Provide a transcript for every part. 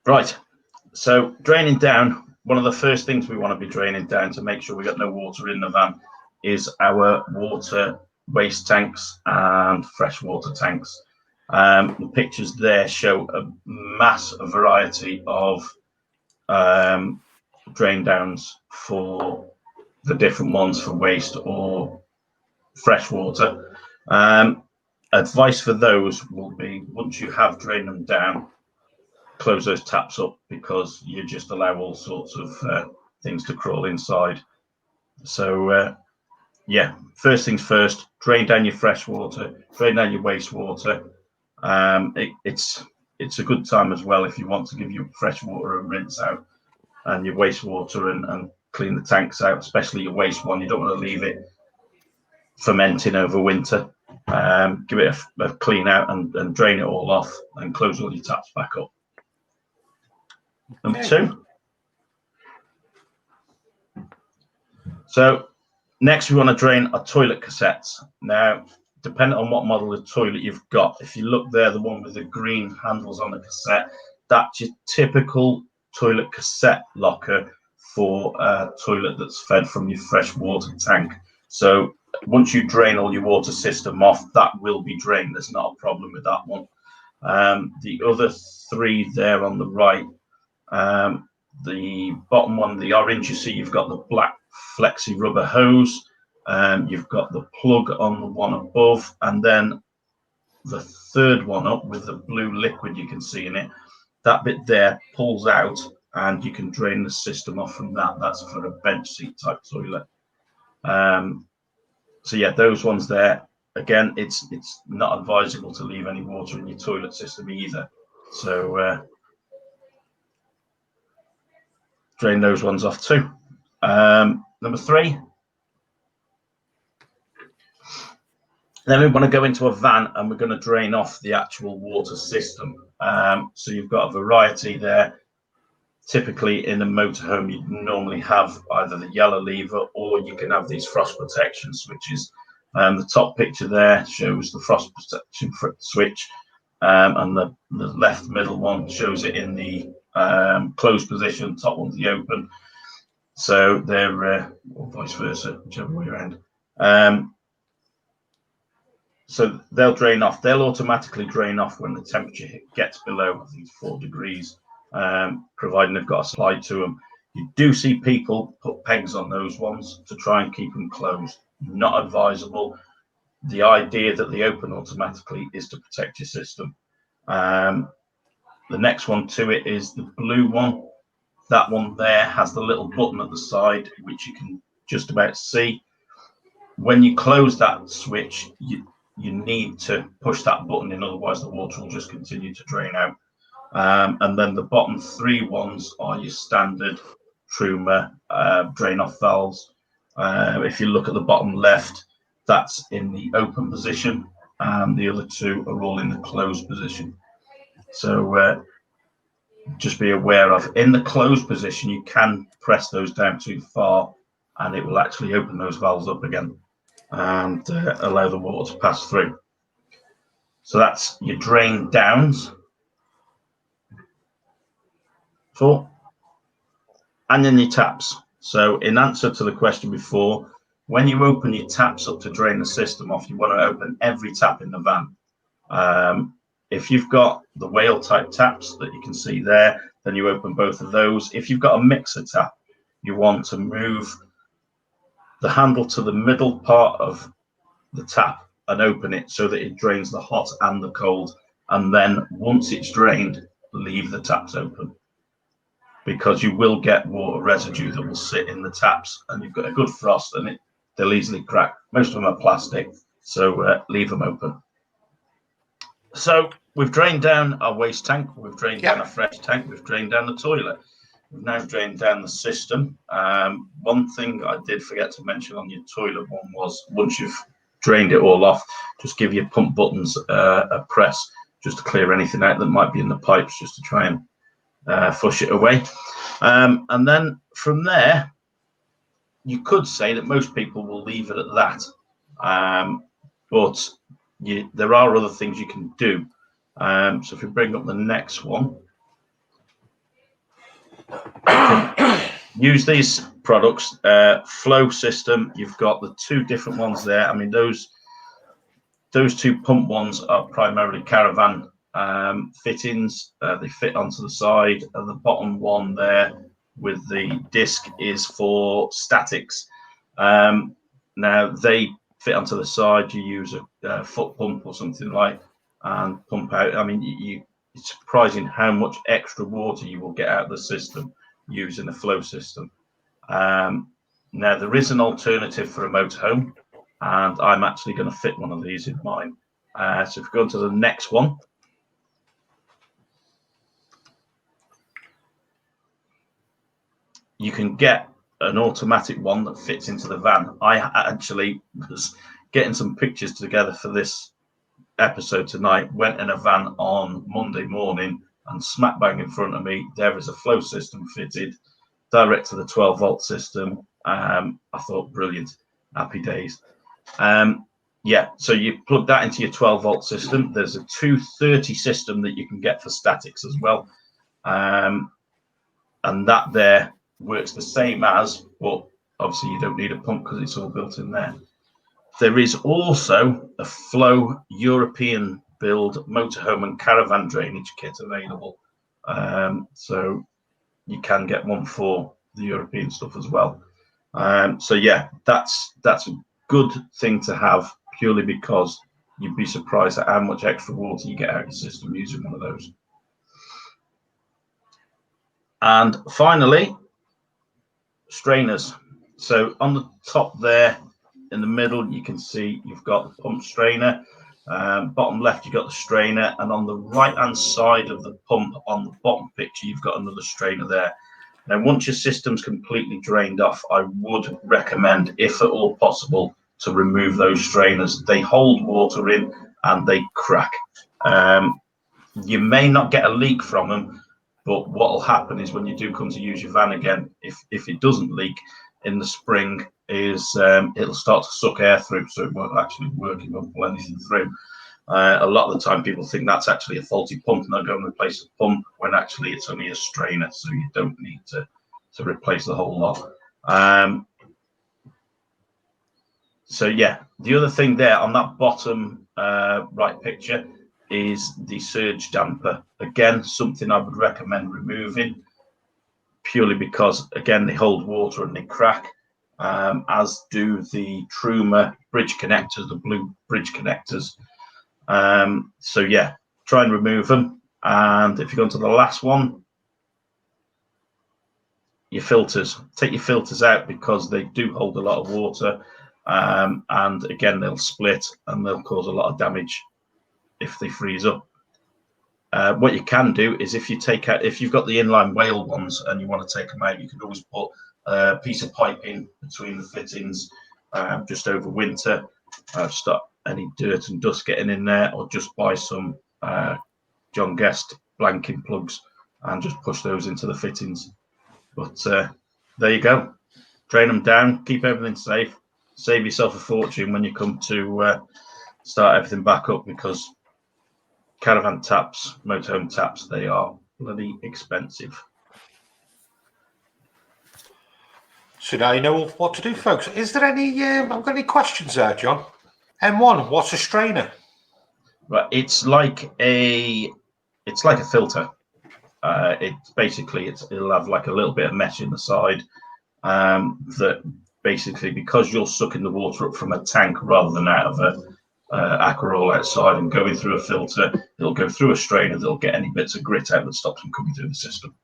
Right, so draining down, one of the first things we want to be draining down to make sure we got no water in the van is our water waste tanks and freshwater tanks. The pictures there show a mass variety of drain downs for the different ones for waste or freshwater. Advice for those will be, once you have drained them down, close those taps up, because you just allow all sorts of things to crawl inside. So yeah, first things first, drain down your fresh water, drain down your wastewater. It's a good time as well if you want to give your fresh water a rinse out and your wastewater and clean the tanks out, especially your waste one. You don't want to leave it fermenting over winter. Give it a clean out and drain it all off and close all your taps back up. Number two. So next we want to drain our toilet cassettes. Now, depending on what model of toilet you've got, if you look there, the one with the green handles on the cassette, that's your typical toilet cassette locker for a toilet that's fed from your fresh water tank. So once you drain all your water system off, that will be drained. There's not a problem with that one. The other three there on the right, the bottom one, the orange, you see you've got the black flexi rubber hose, you've got the plug on the one above, and then the third one up with the blue liquid you can see in it, that bit there pulls out and you can drain the system off from that. That's for a bench seat type toilet. So yeah, those ones there, again, it's not advisable to leave any water in your toilet system either. So drain those ones off too. Number three. Then we want to go into a van and we're going to drain off the actual water system. So you've got a variety there. Typically in a motorhome, you normally have either the yellow lever or you can have these frost protection switches. The top picture there shows the frost protection switch, and the left middle one shows it in the closed position, top one's the open. So they're, or vice versa, whichever way around. So they'll drain off. They'll automatically drain off when the temperature gets below, I think, 4 degrees, providing they've got a slide to them. You do see people put pegs on those ones to try and keep them closed. Not advisable. The idea that they open automatically is to protect your system. The next one to it is the blue one. That one there has the little button at the side, which you can just about see. When you close that switch, you need to push that button in, otherwise the water will just continue to drain out. And then the bottom three ones are your standard truma drain off valves. If you look at the bottom left, that's in the open position, and the other two are all in the closed position. So just be aware of, in the closed position, you can press those down too far and it will actually open those valves up again and allow the water to pass through. So that's your drain downs. 4. And then your taps. So in answer to the question before, when you open your taps up to drain the system off, you want to open every tap in the van. If you've got the whale type taps that you can see there, then you open both of those. If you've got a mixer tap, you want to move the handle to the middle part of the tap and open it so that it drains the hot and the cold. And then once it's drained, leave the taps open, because you will get water residue that will sit in the taps, and you've got a good frost and they'll easily crack. Most of them are plastic, so leave them open. So we've drained down our waste tank, we've drained down a fresh tank, we've drained down the toilet. We've now drained down the system. One thing I did forget to mention on your toilet one was, once you've drained it all off, just give your pump buttons a press just to clear anything out that might be in the pipes, just to try and flush it away. And then from there, you could say that most people will leave it at that. But there are other things you can do. So if we bring up the next one, You can use these products. Flow system, you've got the two different ones there. I mean, those two pump ones are primarily caravan fittings. They fit onto the side, and the bottom one there with the disc is for statics. Now they fit onto the side. You use a foot pump or something like, and pump out. I mean, it's surprising how much extra water you will get out of the system using a flow system. Now there is an alternative for a motorhome, and I'm actually going to fit one of these in mine. So if we go on to the next one, you can get an automatic one that fits into the van. I actually was getting some pictures together for this episode tonight, went in a van on Monday morning, and smack bang in front of me, there is a flow system fitted direct to the 12-volt system. I thought, brilliant, happy days. Yeah, so you plug that into your 12-volt system. There's a 230 system that you can get for statics as well. And that there works the same as, but obviously you don't need a pump because it's all built in there. There is also a Flow European build motorhome and caravan drainage kit available. So you can get one for the European stuff as well. So yeah, that's a good thing to have, purely because you'd be surprised at how much extra water you get out of the system using one of those. And finally, strainers. So on the top there in the middle, you can see you've got the pump strainer. Bottom left, you've got the strainer, and on the right hand side of the pump on the bottom picture, you've got another strainer there. Now, once your system's completely drained off, I would recommend, if at all possible, to remove those strainers. They hold water in and they crack. You may not get a leak from them, but what will happen is when you do come to use your van again, if it doesn't leak in the spring, is it'll start to suck air through, so it won't actually work, it won't pull anything through. A lot of the time people think that's actually a faulty pump and they'll go and replace the pump, when actually it's only a strainer, so you don't need to replace the whole lot. So yeah, the other thing there on that bottom right picture is the surge damper. Again, something I would recommend removing, purely because, again, they hold water and they crack, as do the Truma bridge connectors, the blue bridge connectors. So yeah, try and remove them. And if you go on to the last one, your filters, take your filters out, because they do hold a lot of water, and again, they'll split and they'll cause a lot of damage if they freeze up. What you can do is, if you've got the inline whale ones and you want to take them out, you can always put a piece of pipe in between the fittings just over winter, stop any dirt and dust getting in there, or just buy some John Guest blanking plugs and just push those into the fittings. But there you go, drain them down, keep everything safe, save yourself a fortune when you come to start everything back up, because caravan taps, motorhome taps, they are bloody expensive. So now you know what to do, folks. Is there any I've got any questions there, John? M1, what's a strainer? Right, it's like a filter. It's basically, it'll have like a little bit of mesh in the side, that basically, because you're sucking the water up from a tank rather than out of a aquaroll outside and going through a filter, it'll go through a strainer that'll get any bits of grit out that stops them coming through the system.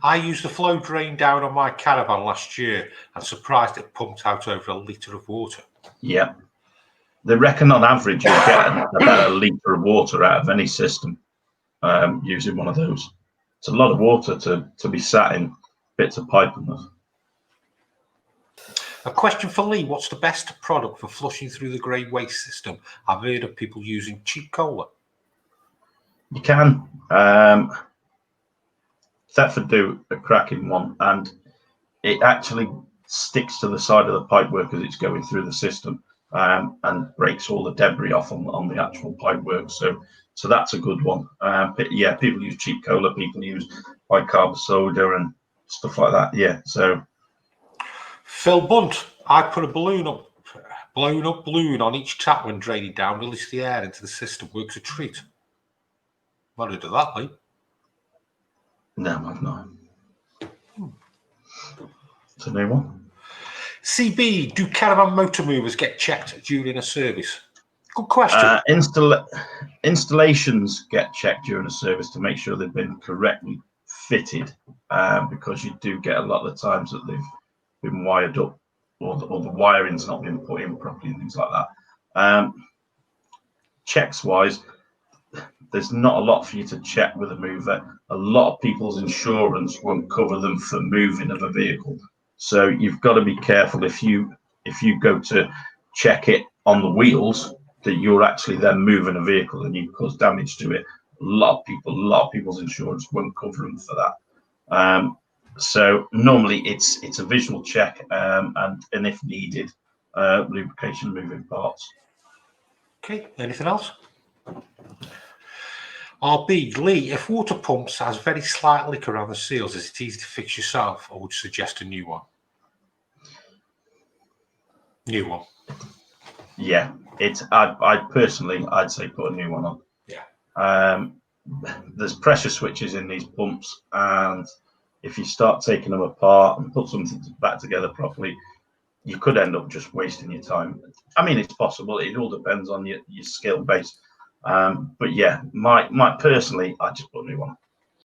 I used the flow drain down on my caravan last year and surprised it pumped out over a litre of water. Yeah, they reckon on average you'll get about a litre of water out of any system using one of those. It's a lot of water to be sat in bits of pipe and that. A question for Lee: what's the best product for flushing through the grey waste system? I've heard of people using cheap cola. You can. Thetford do a cracking one, and it actually sticks to the side of the pipework as it's going through the system, and breaks all the debris off on the actual pipework. So So that's a good one. But yeah, people use cheap cola, people use bicarb soda and stuff like that. Yeah. So Phil Bunt, I put a blown up balloon on each tap when draining down, release the air into the system. Works a treat. Might have done that, Lee. no, I've not. It's a new one. CB, do caravan motor movers get checked during a service? Good question. Installations get checked during a service to make sure they've been correctly fitted, because you do get a lot of the times that they've been wired up, or the wiring's not been put in properly and things like that. Checks wise, there's not a lot for you to check with a mover. A lot of people's insurance won't cover them for moving of a vehicle, so you've got to be careful if you go to check it on the wheels, that you're actually then moving a vehicle and you cause damage to it. A lot of people's insurance won't cover them for that. So normally it's a visual check, and if needed, lubrication, moving parts. Okay, anything else? RB, Lee, if water pumps has very slight leak around the seals, is it easy to fix yourself, or would you suggest a new one? New one. Yeah, I personally, I'd say put a new one on. Yeah. There's pressure switches in these pumps, and if you start taking them apart and put something back together properly, you could end up just wasting your time. I mean, it's possible. It all depends on your skill base. But yeah, my personally, I just put a new one.